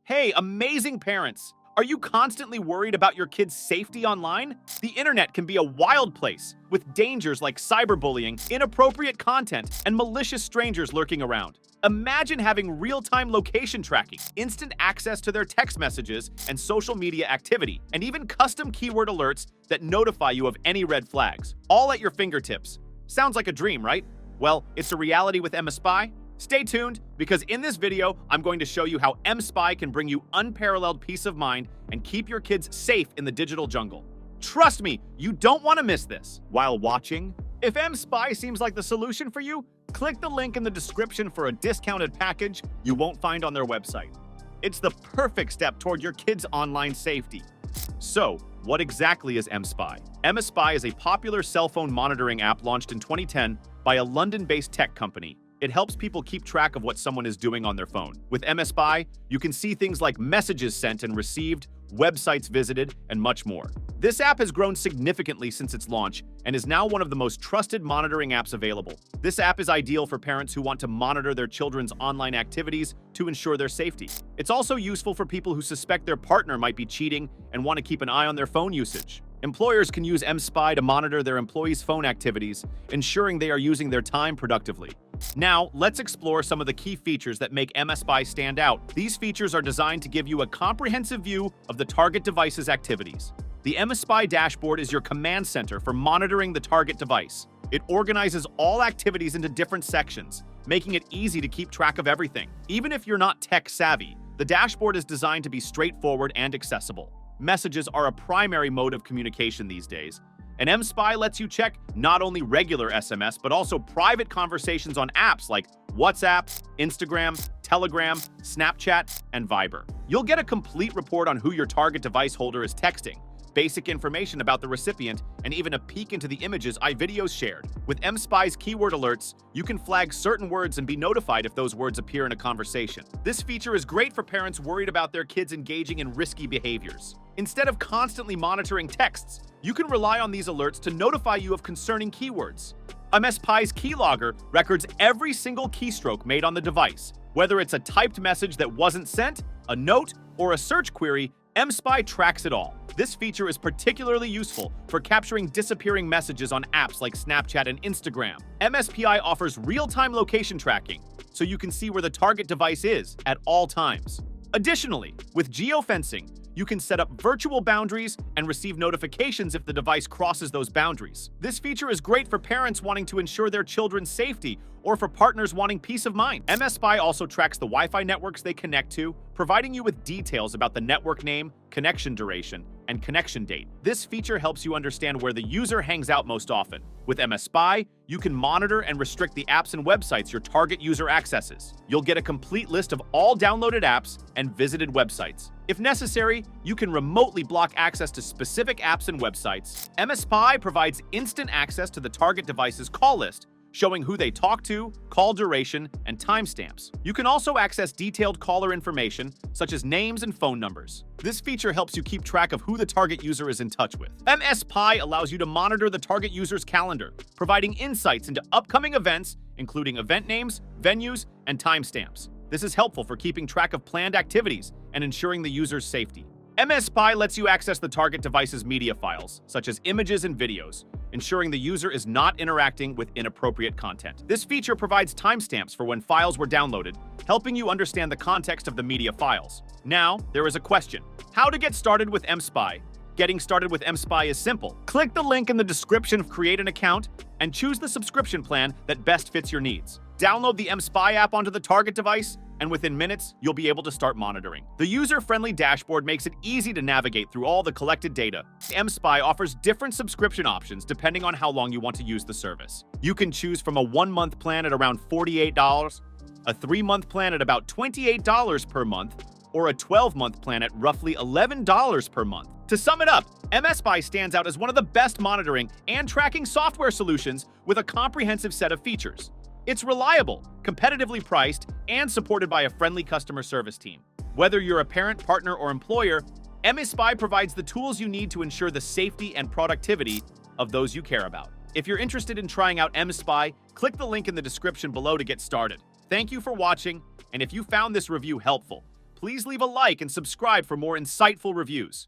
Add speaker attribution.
Speaker 1: Hey, amazing parents! Are you constantly worried about your kids' safety online? The internet can be a wild place, with dangers like cyberbullying, inappropriate content, and malicious strangers lurking around. Imagine having real-time location tracking, instant access to their text messages and social media activity, and even custom keyword alerts that notify you of any red flags, all at your fingertips. Sounds like a dream, right? Well, it's a reality with mSpy. Stay tuned, because in this video, I'm going to show you how mSpy can bring you unparalleled peace of mind and keep your kids safe in the digital jungle. Trust me, you don't want to miss this. While watching, if mSpy seems like the solution for you, click the link in the description for a discounted package you won't find on their website. It's the perfect step toward your kids' online safety. So, what exactly is mSpy? mSpy is a popular cell phone monitoring app launched in 2010 by a London-based tech company. It helps people keep track of what someone is doing on their phone. With mSpy, you can see things like messages sent and received, websites visited, and much more. This app has grown significantly since its launch and is now one of the most trusted monitoring apps available. This app is ideal for parents who want to monitor their children's online activities to ensure their safety. It's also useful for people who suspect their partner might be cheating and want to keep an eye on their phone usage. Employers can use mSpy to monitor their employees' phone activities, ensuring they are using their time productively. Now, let's explore some of the key features that make mSpy stand out. These features are designed to give you a comprehensive view of the target device's activities. The mSpy dashboard is your command center for monitoring the target device. It organizes all activities into different sections, making it easy to keep track of everything. Even if you're not tech-savvy, the dashboard is designed to be straightforward and accessible. Messages are a primary mode of communication these days, and mSpy lets you check not only regular SMS, but also private conversations on apps like WhatsApp, Instagram, Telegram, Snapchat, and Viber. You'll get a complete report on who your target device holder is texting, basic information about the recipient, and even a peek into the images videos shared. With mSpy's keyword alerts, you can flag certain words and be notified if those words appear in a conversation. This feature is great for parents worried about their kids engaging in risky behaviors. Instead of constantly monitoring texts, you can rely on these alerts to notify you of concerning keywords. mSpy's keylogger records every single keystroke made on the device. Whether it's a typed message that wasn't sent, a note, or a search query, mSpy tracks it all. This feature is particularly useful for capturing disappearing messages on apps like Snapchat and Instagram. mSpy offers real-time location tracking, so you can see where the target device is at all times. Additionally, with geofencing, you can set up virtual boundaries and receive notifications if the device crosses those boundaries. This feature is great for parents wanting to ensure their children's safety or for partners wanting peace of mind. mSpy also tracks the Wi-Fi networks they connect to, providing you with details about the network name, connection duration, and connection date. This feature helps you understand where the user hangs out most often. With mSpy, you can monitor and restrict the apps and websites your target user accesses. You'll get a complete list of all downloaded apps and visited websites. If necessary, you can remotely block access to specific apps and websites. mSpy provides instant access to the target device's call list, showing who they talk to, call duration, and timestamps. You can also access detailed caller information, such as names and phone numbers. This feature helps you keep track of who the target user is in touch with. mSpy allows you to monitor the target user's calendar, providing insights into upcoming events, including event names, venues, and timestamps. This is helpful for keeping track of planned activities and ensuring the user's safety. mSpy lets you access the target device's media files, such as images and videos, ensuring the user is not interacting with inappropriate content. This feature provides timestamps for when files were downloaded, helping you understand the context of the media files. Now, there is a question: how to get started with mSpy? Getting started with mSpy is simple. Click the link in the description to create an account and choose the subscription plan that best fits your needs. Download the mSpy app onto the target device, and within minutes, you'll be able to start monitoring. The user-friendly dashboard makes it easy to navigate through all the collected data. mSpy offers different subscription options depending on how long you want to use the service. You can choose from a 1-month plan at around $48, a 3-month plan at about $28 per month, or a 12-month plan at roughly $11 per month. To sum it up, mSpy stands out as one of the best monitoring and tracking software solutions with a comprehensive set of features. It's reliable, competitively priced, and supported by a friendly customer service team. Whether you're a parent, partner, or employer, mSpy provides the tools you need to ensure the safety and productivity of those you care about. If you're interested in trying out mSpy, click the link in the description below to get started. Thank you for watching, and if you found this review helpful, please please leave a like and subscribe for more insightful reviews.